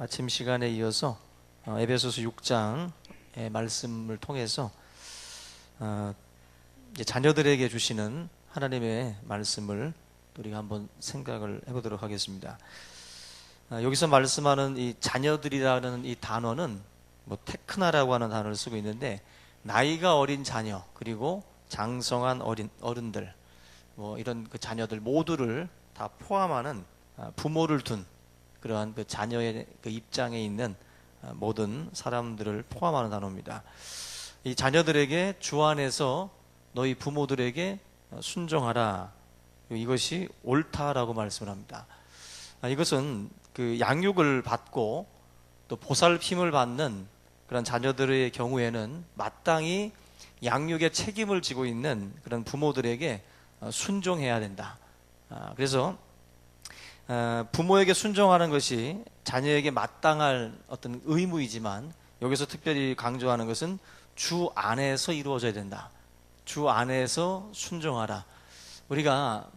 아침 시간에 이어서 에베소서 6장의 말씀을 통해서 이제 자녀들에게 주시는 하나님의 말씀을 우리가 한번 생각을 해보도록 하겠습니다. 여기서 말씀하는 이 자녀들이라는 이 단어는 테크나라고 하는 단어를 쓰고 있는데, 나이가 어린 자녀 그리고 장성한 어른들, 이런 그 자녀들 모두를 다 포함하는 부모를 둔 그러한 그 자녀의 그 입장에 있는 모든 사람들을 포함하는 단어입니다. 이 자녀들에게 주 안에서 너희 부모들에게 순종하라, 이것이 옳다라고 말씀을 합니다. 이것은 그 양육을 받고 또 보살핌을 받는 그런 자녀들의 경우에는 마땅히 양육의 책임을 지고 있는 그런 부모들에게 순종해야 된다. 그래서 부모에게 순종하는 것이 자녀에게 마땅할 어떤 의무이지만, 여기서 특별히 강조하는 것은 주 안에서 이루어져야 된다. 주 안에서 순종하라. 우리가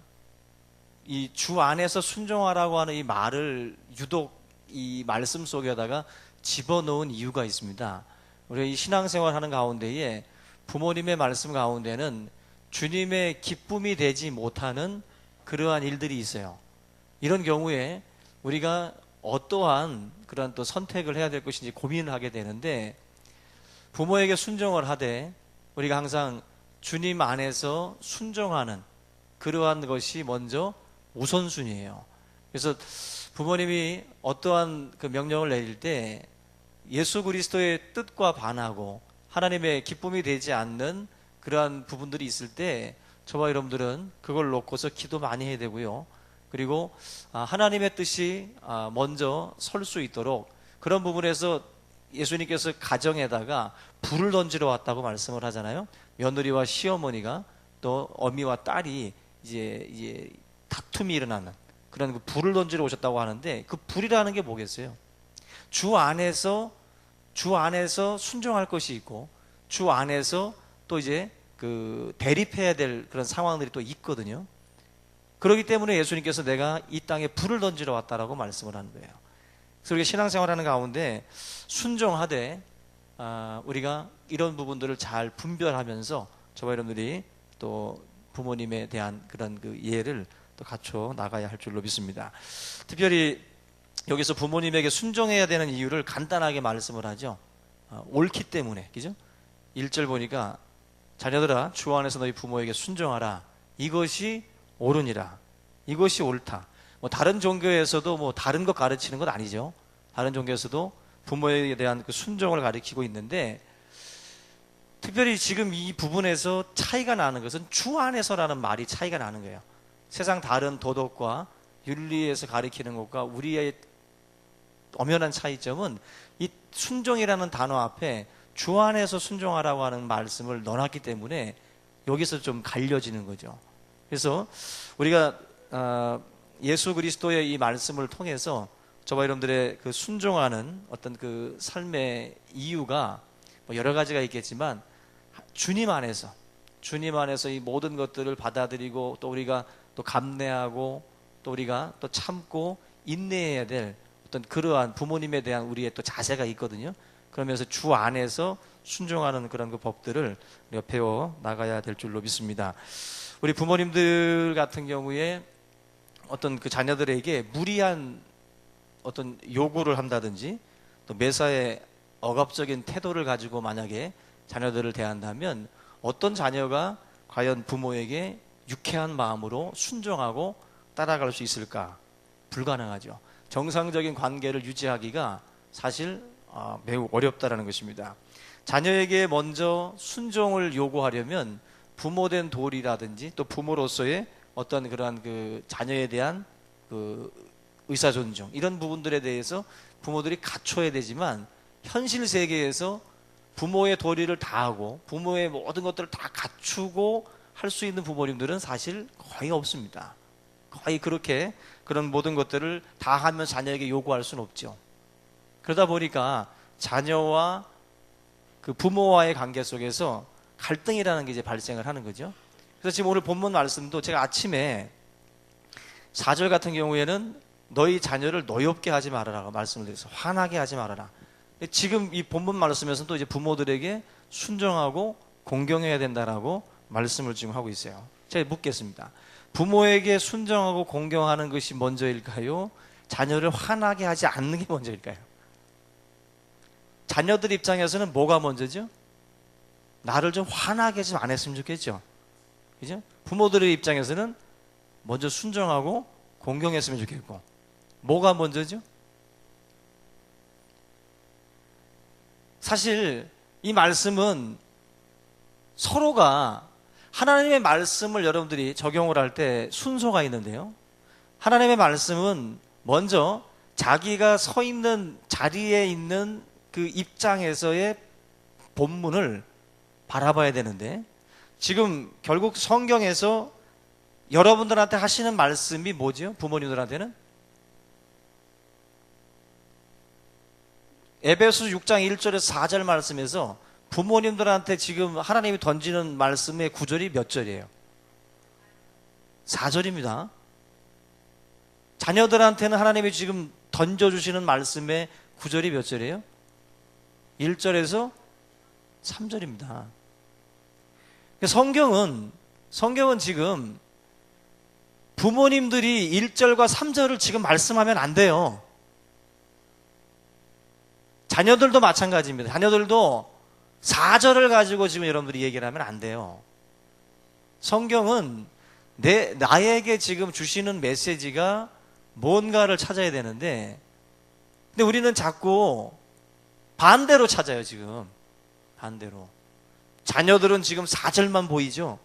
이 주 안에서 순종하라고 하는 이 말을 유독 이 말씀 속에다가 집어넣은 이유가 있습니다. 우리가 이 신앙생활 하는 가운데에 부모님의 말씀 가운데는 주님의 기쁨이 되지 못하는 그러한 일들이 있어요. 이런 경우에 우리가 어떠한 그런 또 선택을 해야 될 것인지 고민을 하게 되는데, 부모에게 순종을 하되 우리가 항상 주님 안에서 순종하는 그러한 것이 먼저 우선순위예요. 그래서 부모님이 어떠한 그 명령을 내릴 때 예수 그리스도의 뜻과 반하고 하나님의 기쁨이 되지 않는 그러한 부분들이 있을 때, 저와 여러분들은 그걸 놓고서 기도 많이 해야 되고요. 그리고 하나님의 뜻이 먼저 설 수 있도록, 그런 부분에서 예수님께서 가정에다가 불을 던지러 왔다고 말씀을 하잖아요. 며느리와 시어머니가 또 어미와 딸이 이제 다툼이 일어나는 그런 그 불을 던지러 오셨다고 하는데, 그 불이라는 게 뭐겠어요? 주 안에서 순종할 것이 있고, 주 안에서 또 이제 그 대립해야 될 그런 상황들이 또 있거든요. 그렇기 때문에 예수님께서 내가 이 땅에 불을 던지러 왔다라고 말씀을 하는 거예요. 그래서 우리가 신앙생활하는 가운데 순종하되 우리가 이런 부분들을 잘 분별하면서 저와 여러분들이 또 부모님에 대한 그런 그 이해를 또 갖춰 나가야 할 줄로 믿습니다. 특별히 여기서 부모님에게 순종해야 되는 이유를 간단하게 말씀을 하죠. 옳기 때문에, 그죠? 1절 보니까 자녀들아 주 안에서 너희 부모에게 순종하라, 이것이 옳으니라, 이것이 옳다. 다른 종교에서도 다른 것 가르치는 건 아니죠. 다른 종교에서도 부모에 대한 그 순종을 가르치고 있는데, 특별히 지금 이 부분에서 차이가 나는 것은 주 안에서라는 말이 차이가 나는 거예요. 세상 다른 도덕과 윤리에서 가르치는 것과 우리의 엄연한 차이점은 이 순종이라는 단어 앞에 주 안에서 순종하라고 하는 말씀을 넣어놨기 때문에 여기서 좀 갈려지는 거죠. 그래서 우리가 예수 그리스도의 이 말씀을 통해서 저와 여러분들의 그 순종하는 어떤 그 삶의 이유가 여러 가지가 있겠지만, 주님 안에서 이 모든 것들을 받아들이고 또 우리가 또 감내하고 또 우리가 또 참고 인내해야 될 어떤 그러한 부모님에 대한 우리의 또 자세가 있거든요. 그러면서 주 안에서 순종하는 그런 그 법들을 우리가 배워 나가야 될 줄로 믿습니다. 우리 부모님들 같은 경우에 어떤 그 자녀들에게 무리한 어떤 요구를 한다든지 또 매사에 억압적인 태도를 가지고 만약에 자녀들을 대한다면, 어떤 자녀가 과연 부모에게 유쾌한 마음으로 순종하고 따라갈 수 있을까? 불가능하죠. 정상적인 관계를 유지하기가 사실 매우 어렵다라는 것입니다. 자녀에게 먼저 순종을 요구하려면 부모된 도리라든지 또 부모로서의 어떤 그러한 그 자녀에 대한 그 의사 존중, 이런 부분들에 대해서 부모들이 갖춰야 되지만, 현실 세계에서 부모의 도리를 다하고 부모의 모든 것들을 다 갖추고 할 수 있는 부모님들은 사실 거의 없습니다. 거의 그렇게 그런 모든 것들을 다 하면 자녀에게 요구할 수는 없죠. 그러다 보니까 자녀와 그 부모와의 관계 속에서 갈등이라는 게 이제 발생을 하는 거죠. 그래서 지금 오늘 본문 말씀도 제가 아침에 4절 같은 경우에는 너희 자녀를 노엽게 하지 말아라 말씀을 드려서 화나게 하지 말아라. 지금 이 본문 말씀에서는 또 이제 부모들에게 순종하고 공경해야 된다라고 말씀을 지금 하고 있어요. 제가 묻겠습니다. 부모에게 순종하고 공경하는 것이 먼저일까요? 자녀를 화나게 하지 않는 게 먼저일까요? 자녀들 입장에서는 뭐가 먼저죠? 나를 좀 화나게 좀 안 했으면 좋겠죠. 그죠? 부모들의 입장에서는 먼저 순종하고 공경했으면 좋겠고, 뭐가 먼저죠? 사실 이 말씀은 서로가 하나님의 말씀을 여러분들이 적용을 할 때 순서가 있는데요. 하나님의 말씀은 먼저 자기가 서 있는 자리에 있는 그 입장에서의 본문을 바라봐야 되는데, 지금 결국 성경에서 여러분들한테 하시는 말씀이 뭐죠? 부모님들한테는 에베소 6장 1절에서 4절 말씀에서 부모님들한테 지금 하나님이 던지는 말씀의 구절이 몇 절이에요? 4절입니다. 자녀들한테는 하나님이 지금 던져주시는 말씀의 구절이 몇 절이에요? 1절에서 3절입니다. 성경은 지금 부모님들이 1절과 3절을 지금 말씀하면 안 돼요. 자녀들도 마찬가지입니다. 자녀들도 4절을 가지고 지금 여러분들이 얘기를 하면 안 돼요. 성경은 나에게 지금 주시는 메시지가 뭔가를 찾아야 되는데, 근데 우리는 자꾸 반대로 찾아요. 지금 반대로. 자녀들은 지금 4절만 보이죠.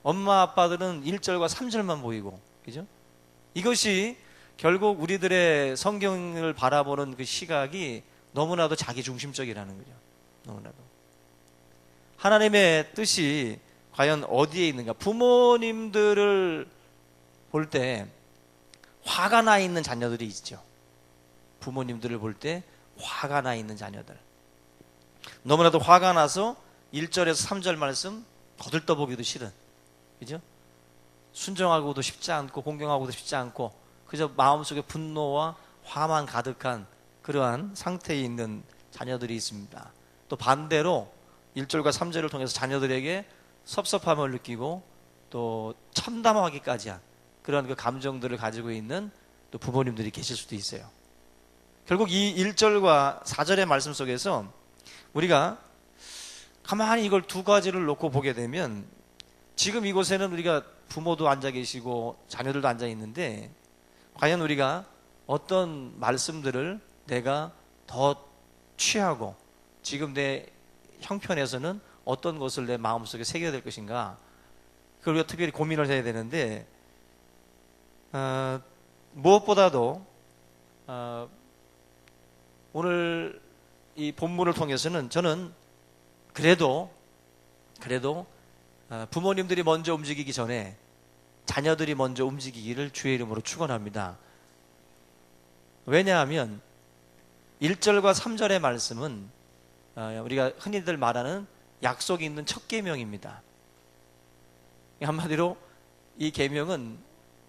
엄마 아빠들은 1절과 3절만 보이고, 그죠? 이것이 결국 우리들의 성경을 바라보는 그 시각이 너무나도 자기 중심적이라는 거죠. 너무나도. 하나님의 뜻이 과연 어디에 있는가? 부모님들을 볼 때 화가 나 있는 자녀들이 있죠. 부모님들을 볼 때 화가 나 있는 자녀들. 너무나도 화가 나서 1절에서 3절 말씀 거들떠보기도 싫은, 그죠? 순종하고도 싶지 않고 공경하고도 싶지 않고 그저 마음속에 분노와 화만 가득한 그러한 상태에 있는 자녀들이 있습니다. 또 반대로 1절과 3절을 통해서 자녀들에게 섭섭함을 느끼고 또 참담하기까지 한 그런 그 감정들을 가지고 있는 또 부모님들이 계실 수도 있어요. 결국 이 1절과 4절의 말씀 속에서 우리가 가만히 이걸 두 가지를 놓고 보게 되면, 지금 이곳에는 우리가 부모도 앉아 계시고 자녀들도 앉아 있는데, 과연 우리가 어떤 말씀들을 내가 더 취하고 지금 내 형편에서는 어떤 것을 내 마음속에 새겨야 될 것인가, 그걸 우리가 특별히 고민을 해야 되는데, 무엇보다도 오늘 이 본문을 통해서는 저는 그래도 부모님들이 먼저 움직이기 전에 자녀들이 먼저 움직이기를 주의 이름으로 축원합니다. 왜냐하면 1절과 3절의 말씀은 우리가 흔히들 말하는 약속이 있는 첫 계명입니다. 한마디로 이 계명은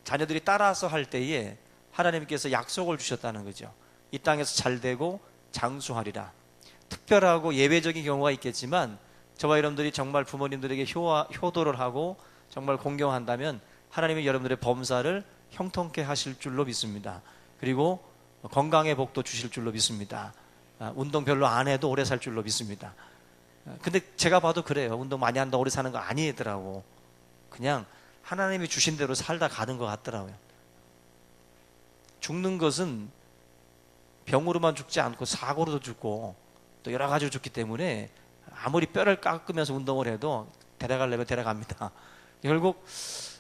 자녀들이 따라서 할 때에 하나님께서 약속을 주셨다는 거죠. 이 땅에서 잘되고 장수하리라. 특별하고 예외적인 경우가 있겠지만 저와 여러분들이 정말 부모님들에게 효도를 하고 정말 공경한다면 하나님이 여러분들의 범사를 형통케 하실 줄로 믿습니다. 그리고 건강의 복도 주실 줄로 믿습니다. 운동 별로 안 해도 오래 살 줄로 믿습니다. 근데 제가 봐도 그래요. 운동 많이 한다고 오래 사는 거 아니더라고. 그냥 하나님이 주신 대로 살다 가는 것 같더라고요. 죽는 것은 병으로만 죽지 않고 사고로도 죽고 또 여러 가지로 죽기 때문에 아무리 뼈를 깎으면서 운동을 해도 데려가려면 데려갑니다. 결국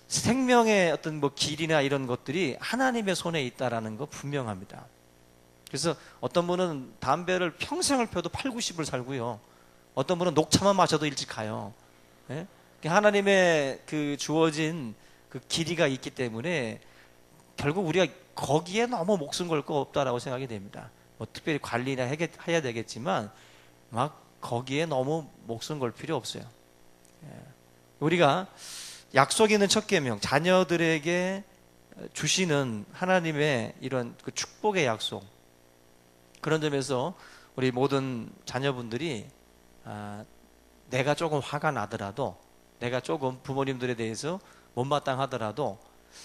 생명의 어떤 길이나 이런 것들이 하나님의 손에 있다라는 거 분명합니다. 그래서 어떤 분은 담배를 평생을 펴도 8, 90을 살고요. 어떤 분은 녹차만 마셔도 일찍 가요. 예? 하나님의 그 주어진 그 길이가 있기 때문에 결국 우리가 거기에 너무 목숨 걸 거 없다라고 생각이 됩니다. 특별히 관리나 해야 되겠지만 막 거기에 너무 목숨 걸 필요 없어요. 우리가 약속 있는 첫 계명, 자녀들에게 주시는 하나님의 이런 그 축복의 약속, 그런 점에서 우리 모든 자녀분들이 내가 조금 화가 나더라도, 내가 조금 부모님들에 대해서 못마땅하더라도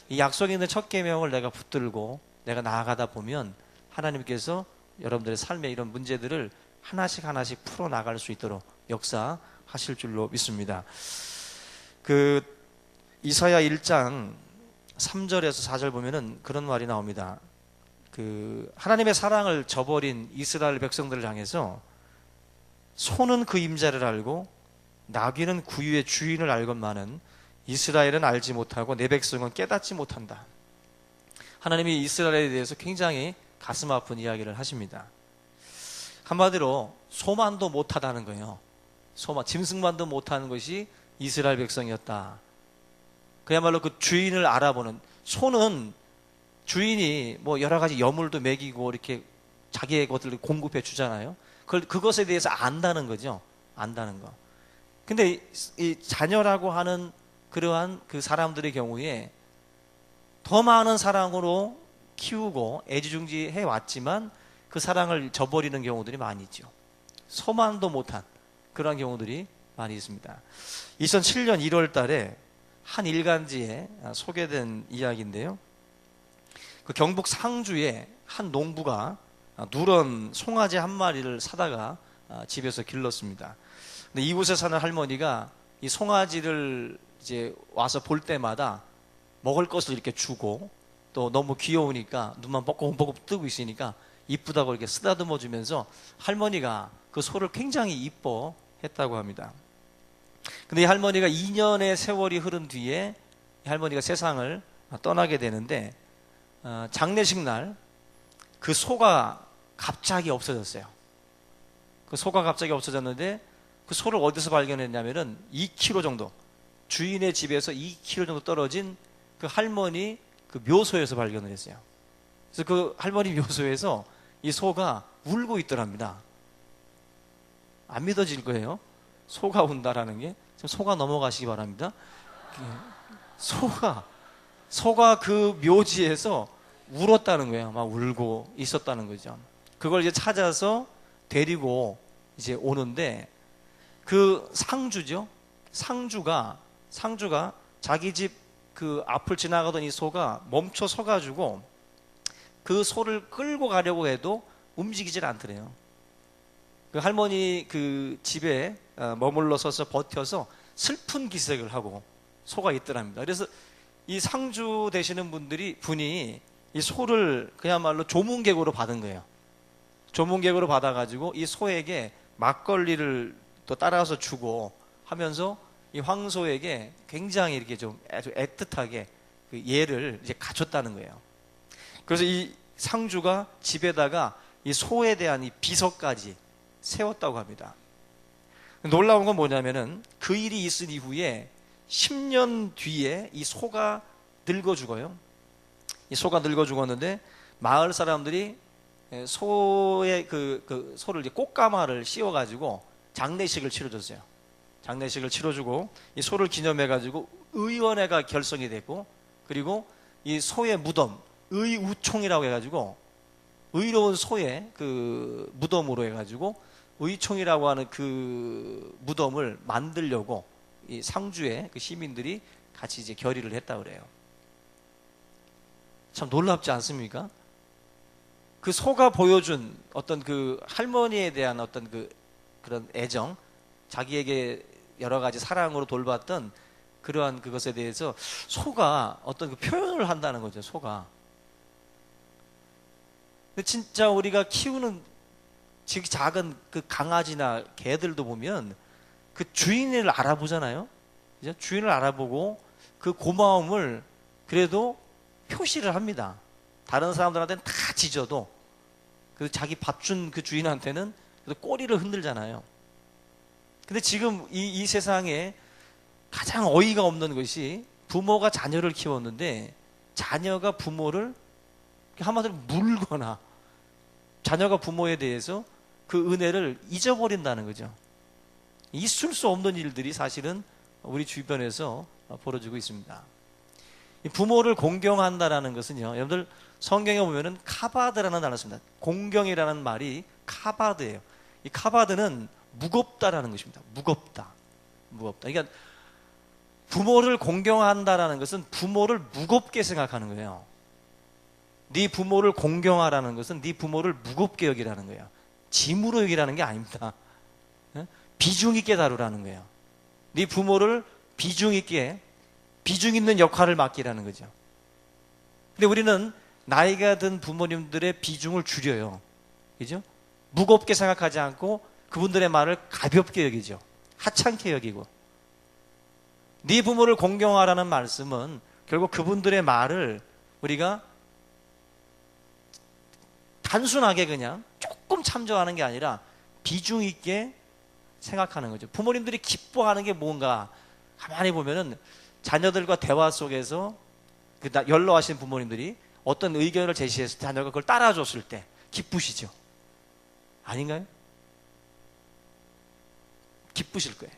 이 약속에 있는 첫 계명을 내가 붙들고 내가 나아가다 보면 하나님께서 여러분들의 삶의 이런 문제들을 하나씩 하나씩 풀어나갈 수 있도록 역사하실 줄로 믿습니다. 그 이사야 1장 3절에서 4절 보면은 그런 말이 나옵니다. 그 하나님의 사랑을 저버린 이스라엘 백성들을 향해서 소는 그 임자를 알고 나귀는 구유의 주인을 알건만은 이스라엘은 알지 못하고 내 백성은 깨닫지 못한다. 하나님이 이스라엘에 대해서 굉장히 가슴 아픈 이야기를 하십니다. 한마디로 소만도 못하다는 거예요. 짐승만도 못하는 것이 이스라엘 백성이었다. 그야말로 그 주인을 알아보는, 소는 주인이 뭐 여러 가지 여물도 먹이고 이렇게 자기의 것들을 공급해 주잖아요. 그것에 대해서 안다는 거죠. 안다는 거. 근데 이 자녀라고 하는 그러한 그 사람들의 경우에 더 많은 사랑으로 키우고 애지중지해 왔지만 그 사랑을 저버리는 경우들이 많이 있죠. 소만도 못한 그런 경우들이 많이 있습니다. 2007년 1월 달에 한 일간지에 소개된 이야기인데요. 그 경북 상주에 한 농부가 누런 송아지 한 마리를 사다가 집에서 길렀습니다. 근데 이곳에 사는 할머니가 이 송아지를 이제 와서 볼 때마다 먹을 것을 이렇게 주고, 또 너무 귀여우니까 눈만 뻑뻑뻑 뜨고 있으니까 이쁘다고 이렇게 쓰다듬어 주면서 할머니가 그 소를 굉장히 이뻐했다고 합니다. 근데 이 할머니가 2년의 세월이 흐른 뒤에 이 할머니가 세상을 떠나게 되는데, 장례식 날 그 소가 갑자기 없어졌어요. 그 소가 갑자기 없어졌는데 그 소를 어디서 발견했냐면은 2km 정도, 주인의 집에서 2km 정도 떨어진 그 할머니 그 묘소에서 발견을 했어요. 그래서 그 할머니 묘소에서 이 소가 울고 있더랍니다. 안 믿어질 거예요. 소가 운다라는 게. 좀 소가 넘어가시기 바랍니다. 소가 그 묘지에서 울었다는 거예요. 막 울고 있었다는 거죠. 그걸 이제 찾아서 데리고 이제 오는데, 그 상주죠. 상주가 자기 집 그 앞을 지나가던 이 소가 멈춰 서가지고 그 소를 끌고 가려고 해도 움직이질 않더래요. 그 할머니 그 집에 머물러 서서 버텨서 슬픈 기색을 하고 소가 있더랍니다. 그래서 이 상주 되시는 분이 이 소를 그야말로 조문객으로 받은 거예요. 조문객으로 받아가지고 이 소에게 막걸리를 또 따라서 주고 하면서 이 황소에게 굉장히 이렇게 좀 아주 애틋하게 그 예를 이제 갖췄다는 거예요. 그래서 이 상주가 집에다가 이 소에 대한 이 비서까지 세웠다고 합니다. 놀라운 건 뭐냐면은 그 일이 있은 이후에 10년 뒤에 이 소가 늙어 죽어요. 이 소가 늙어 죽었는데 마을 사람들이 소의 그 소를 이제 꽃가마를 씌워가지고 장례식을 치러줬어요. 장례식을 치러주고 이 소를 기념해가지고 의원회가 결성이 됐고, 그리고 이 소의 무덤, 의우총이라고 해가지고 의로운 소의 그 무덤으로 해가지고 의총이라고 하는 그 무덤을 만들려고 이 상주의 그 시민들이 같이 이제 결의를 했다 그래요. 참 놀랍지 않습니까? 그 소가 보여준 어떤 그 할머니에 대한 어떤 그런 애정, 자기에게 여러 가지 사랑으로 돌봤던 그러한 그것에 대해서 소가 어떤 그 표현을 한다는 거죠. 소가. 근데 진짜 우리가 키우는 지금 작은 그 강아지나 개들도 보면 그 주인을 알아보잖아요. 그죠? 주인을 알아보고 그 고마움을 그래도 표시를 합니다. 다른 사람들한테는 다 짖어도 그 자기 밥 준 그 주인한테는 그래도 꼬리를 흔들잖아요. 근데 지금 이 세상에 가장 어이가 없는 것이 부모가 자녀를 키웠는데 자녀가 부모를 한마디로 물거나 자녀가 부모에 대해서 그 은혜를 잊어버린다는 거죠. 있을 수 없는 일들이 사실은 우리 주변에서 벌어지고 있습니다. 이 부모를 공경한다라는 것은요, 여러분들 성경에 보면은 카바드라는 단어가 있습니다. 공경이라는 말이 카바드예요. 이 카바드는 무겁다라는 것입니다. 무겁다. 그러니까 부모를 공경한다라는 것은 부모를 무겁게 생각하는 거예요. 네 부모를 공경하라는 것은 네 부모를 무겁게 여기라는 거예요. 짐으로 여기라는 게 아닙니다. 비중 있게 다루라는 거예요. 네 부모를 비중 있는 역할을 맡기라는 거죠. 근데 우리는 나이가 든 부모님들의 비중을 줄여요. 그죠? 무겁게 생각하지 않고 그분들의 말을 가볍게 여기죠. 하찮게 여기고. 네 부모를 공경하라는 말씀은 결국 그분들의 말을 우리가 단순하게 그냥 조금 참조하는 게 아니라 비중 있게 생각하는 거죠. 부모님들이 기뻐하는 게 뭔가 가만히 보면은 자녀들과 대화 속에서 연로하신 부모님들이 어떤 의견을 제시했을 때 자녀가 그걸 따라줬을 때 기쁘시죠? 아닌가요? 기쁘실 거예요.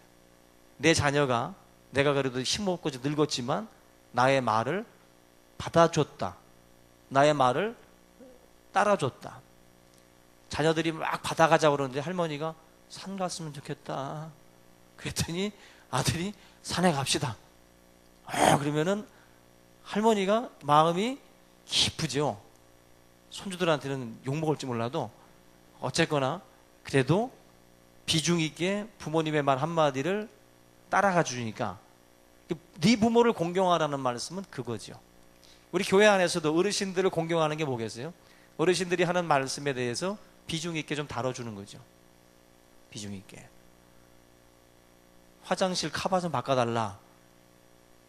내 자녀가 내가 그래도 힘없고 늙었지만 나의 말을 받아줬다. 나의 말을 따라줬다. 자녀들이 막 받아가자고 그러는데 할머니가 산 갔으면 좋겠다. 그랬더니 아들이 산에 갑시다. 그러면은 할머니가 마음이 기쁘죠. 손주들한테는 욕먹을지 몰라도 어쨌거나 그래도 비중 있게 부모님의 말 한마디를 따라가 주니까 네 부모를 공경하라는 말씀은 그거죠. 우리 교회 안에서도 어르신들을 공경하는 게 뭐겠어요? 어르신들이 하는 말씀에 대해서 비중 있게 좀 다뤄주는 거죠. 비중 있게. 화장실 카바 좀 바꿔달라.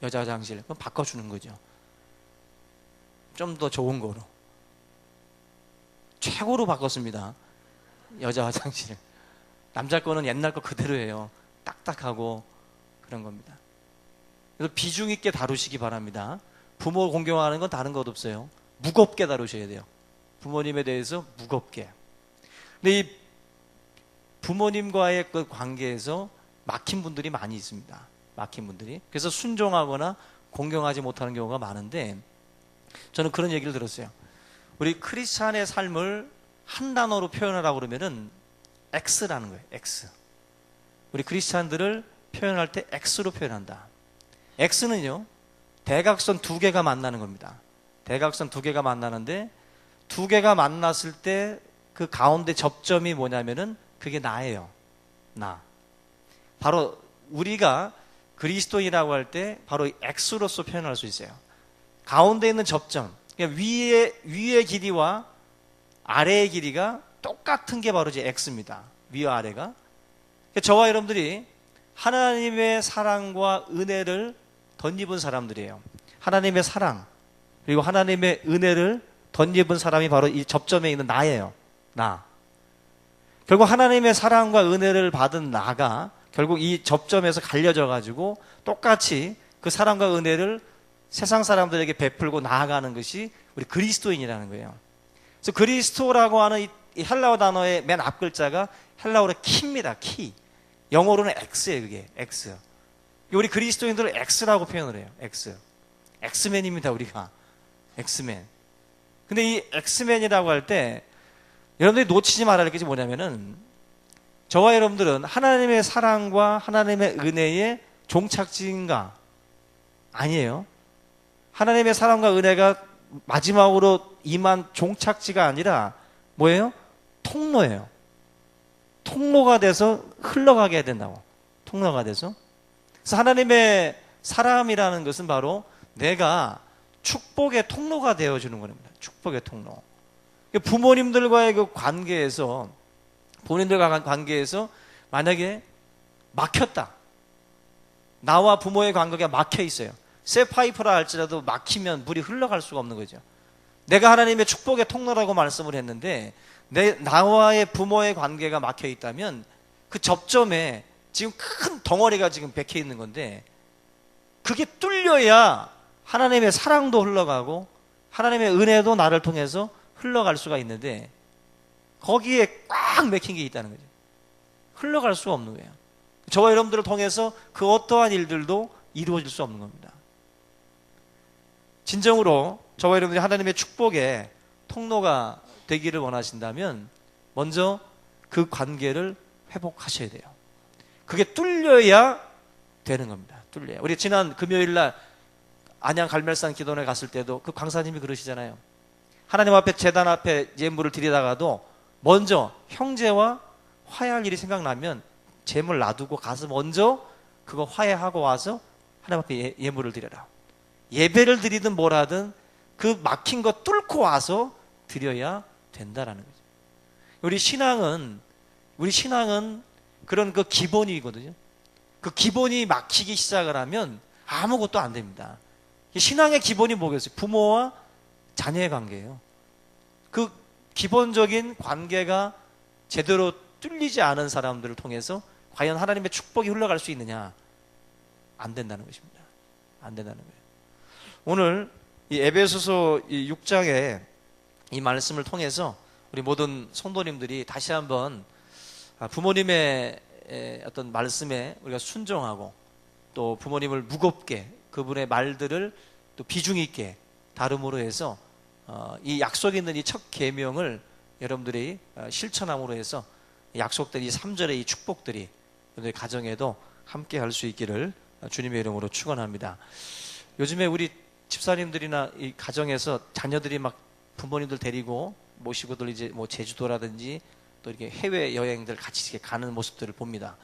여자 화장실. 그럼 바꿔주는 거죠. 좀 더 좋은 거로. 최고로 바꿨습니다. 여자 화장실. 남자 거는 옛날 거 그대로예요. 딱딱하고 그런 겁니다. 그래서 비중 있게 다루시기 바랍니다. 부모 공경하는 건 다른 것 없어요. 무겁게 다루셔야 돼요. 부모님에 대해서 무겁게. 근데 이 부모님과의 그 관계에서 막힌 분들이 많이 있습니다. 막힌 분들이. 그래서 순종하거나 공경하지 못하는 경우가 많은데 저는 그런 얘기를 들었어요. 우리 크리스찬의 삶을 한 단어로 표현하라고 그러면은 X라는 거예요. X. 우리 크리스찬들을 표현할 때 X로 표현한다. X는요, 대각선 두 개가 만나는 겁니다. 대각선 두 개가 만나는데 두 개가 만났을 때 그 가운데 접점이 뭐냐면은 그게 나예요. 나. 바로 우리가 그리스도인이라고 할 때 바로 X로서 표현할 수 있어요. 가운데 있는 접점. 그러니까 위의 길이와 아래의 길이가 똑같은 게 바로 이제 X입니다. 위와 아래가. 그러니까 저와 여러분들이 하나님의 사랑과 은혜를 덧입은 사람들이에요. 하나님의 사랑 그리고 하나님의 은혜를 덧입은 사람이 바로 이 접점에 있는 나예요. 나. 결국 하나님의 사랑과 은혜를 받은 나가 결국 이 접점에서 갈려져 가지고 똑같이 그 사랑과 은혜를 세상 사람들에게 베풀고 나아가는 것이 우리 그리스도인이라는 거예요. 그래서 그리스도라고 하는 이 헬라어 단어의 맨 앞 글자가 헬라어로 키입니다. 키. 영어로는 X예요. 그게 X. 우리 그리스도인들을 X라고 표현을 해요. X. 엑스맨입니다. 우리가. 엑스맨. 근데 이 엑스맨이라고 할 때 여러분들이 놓치지 말아야 할 것이 뭐냐면은 저와 여러분들은 하나님의 사랑과 하나님의 은혜의 종착지인가? 아니에요. 하나님의 사랑과 은혜가 마지막으로 임한 종착지가 아니라 뭐예요? 통로예요. 통로가 돼서 흘러가게 해야 된다고. 통로가 돼서. 그래서 하나님의 사람이라는 것은 바로 내가 축복의 통로가 되어주는 겁니다. 축복의 통로. 부모님들과의 그 관계에서 본인들과 관계에서 만약에 막혔다. 나와 부모의 관계가 막혀 있어요. 새 파이프라 할지라도 막히면 물이 흘러갈 수가 없는 거죠. 내가 하나님의 축복의 통로라고 말씀을 했는데 나와의 부모의 관계가 막혀 있다면 그 접점에 지금 큰 덩어리가 지금 박혀 있는 건데 그게 뚫려야 하나님의 사랑도 흘러가고 하나님의 은혜도 나를 통해서 흘러갈 수가 있는데 거기에 꽉 막힌 게 있다는 거죠. 흘러갈 수가 없는 거예요. 저와 여러분들을 통해서 그 어떠한 일들도 이루어질 수 없는 겁니다. 진정으로 저와 여러분들이 하나님의 축복의 통로가 되기를 원하신다면 먼저 그 관계를 회복하셔야 돼요. 그게 뚫려야 되는 겁니다. 뚫려야. 우리 지난 금요일 날 안양 갈멜산 기도원에 갔을 때도 그 강사님이 그러시잖아요. 하나님 앞에 재단 앞에 예물을 드리다가도 먼저 형제와 화해할 일이 생각나면 재물 놔두고 가서 먼저 그거 화해하고 와서 하나님 앞에 예물을 드려라. 예배를 드리든 뭘 하든 그 막힌 거 뚫고 와서 드려야 된다라는 거죠. 우리 신앙은 그런 그 기본이거든요. 그 기본이 막히기 시작을 하면 아무것도 안 됩니다. 신앙의 기본이 뭐겠어요? 부모와 자녀의 관계예요. 그 기본적인 관계가 제대로 뚫리지 않은 사람들을 통해서 과연 하나님의 축복이 흘러갈 수 있느냐? 안 된다는 것입니다. 안 된다는 거예요. 오늘 이 에베소서 6장의 이 말씀을 통해서 우리 모든 성도님들이 다시 한번 부모님의 어떤 말씀에 우리가 순종하고 또 부모님을 무겁게 그분의 말들을 또 비중 있게 다름으로 해서 이 약속이 있는 이 첫 계명을 여러분들이 실천함으로 해서 약속된 이 3절의 이 축복들이 여러분들 가정에도 함께 할 수 있기를 주님의 이름으로 축원합니다. 요즘에 우리 집사님들이나 이 가정에서 자녀들이 막 부모님들 데리고 모시고들 이제 뭐 제주도라든지 또 이렇게 해외 여행들 같이 이렇게 가는 모습들을 봅니다.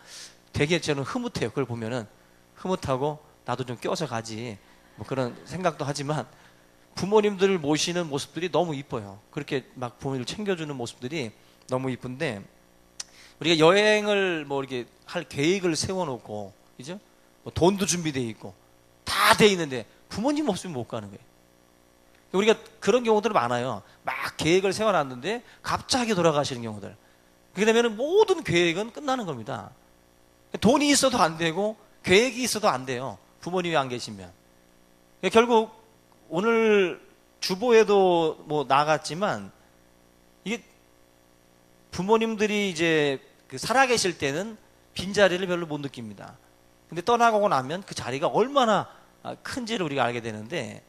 되게 저는 흐뭇해요. 그걸 보면은 흐뭇하고 나도 좀 껴서 가지 뭐 그런 생각도 하지만 부모님들을 모시는 모습들이 너무 이뻐요. 그렇게 막 부모님을 챙겨주는 모습들이 너무 이쁜데 우리가 여행을 뭐 이렇게 할 계획을 세워놓고 그죠? 뭐 돈도 준비되어 있고 다 돼 있는데 부모님 없으면 못 가는 거예요. 우리가 그런 경우들 많아요. 막 계획을 세워놨는데 갑자기 돌아가시는 경우들. 그렇게 되면 모든 계획은 끝나는 겁니다. 돈이 있어도 안 되고 계획이 있어도 안 돼요. 부모님이 안 계시면. 결국 오늘 주보에도 뭐 나갔지만 이게 부모님들이 이제 그 살아계실 때는 빈자리를 별로 못 느낍니다. 근데 떠나가고 나면 그 자리가 얼마나 큰지를 우리가 알게 되는데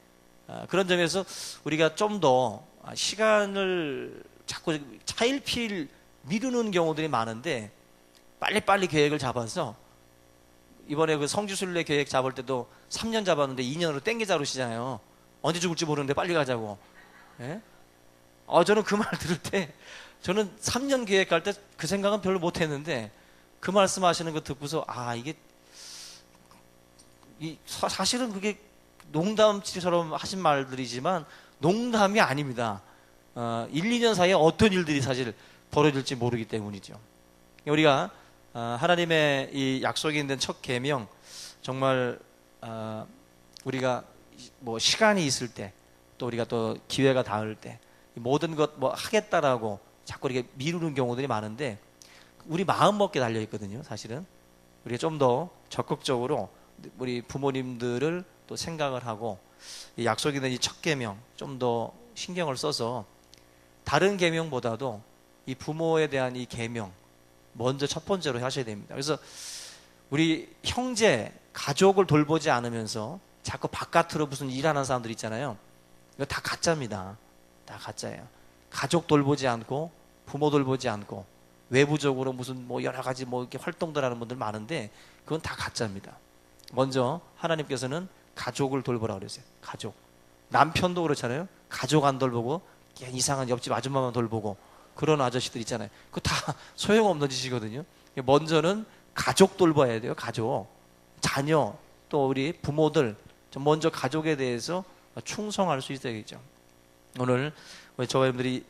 그런 점에서 우리가 좀 더 시간을 자꾸 차일피일 미루는 경우들이 많은데 빨리빨리 계획을 잡아서 이번에 그 성지순례 계획 잡을 때도 3년 잡았는데 2년으로 땡겨 잡으시잖아요. 언제 죽을지 모르는데 빨리 가자고. 예? 저는 그 말 들을 때 저는 3년 계획할 때 그 생각은 별로 못 했는데 그 말씀하시는 거 듣고서 사실은 그게 농담처럼 하신 말들이지만 농담이 아닙니다. 1, 2년 사이에 어떤 일들이 사실 벌어질지 모르기 때문이죠. 우리가 하나님의 이 약속이 있는 첫 계명 정말 우리가 뭐 시간이 있을 때 또 우리가 또 기회가 닿을 때 모든 것 뭐 하겠다라고 자꾸 이렇게 미루는 경우들이 많은데 우리 마음 먹기에 달려 있거든요. 사실은 우리가 좀 더 적극적으로 우리 부모님들을 또 생각을 하고 이 약속이 있는 이 첫 계명 좀 더 신경을 써서 다른 계명보다도 이 부모에 대한 이 계명 먼저 첫 번째로 하셔야 됩니다. 그래서 우리 형제, 가족을 돌보지 않으면서 자꾸 바깥으로 무슨 일하는 사람들 있잖아요. 이거 다 가짜입니다. 다 가짜예요. 가족 돌보지 않고 부모 돌보지 않고 외부적으로 무슨 뭐 여러 가지 뭐 이렇게 활동들 하는 분들 많은데 그건 다 가짜입니다. 먼저 하나님께서는 가족을 돌보라 그러세요. 가족. 남편도 그렇잖아요. 가족 안 돌보고 이상한 옆집 아줌마만 돌보고 그런 아저씨들 있잖아요. 그거 다 소용없는 짓이거든요. 먼저는 가족 돌봐야 돼요. 가족. 자녀, 또 우리 부모들 먼저 가족에 대해서 충성할 수 있어야겠죠. 오늘 저와 여러분들이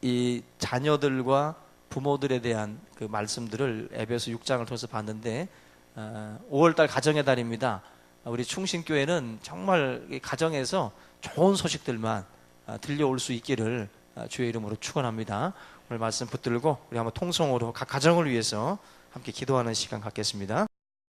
이 자녀들과 부모들에 대한 그 말씀들을 에베소 6장을 통해서 봤는데 5월달 가정의 달입니다. 우리 충신교회는 정말 가정에서 좋은 소식들만 들려올 수 있기를 주의 이름으로 축원합니다. 오늘 말씀 붙들고 우리 한번 통성으로 각 가정을 위해서 함께 기도하는 시간 갖겠습니다.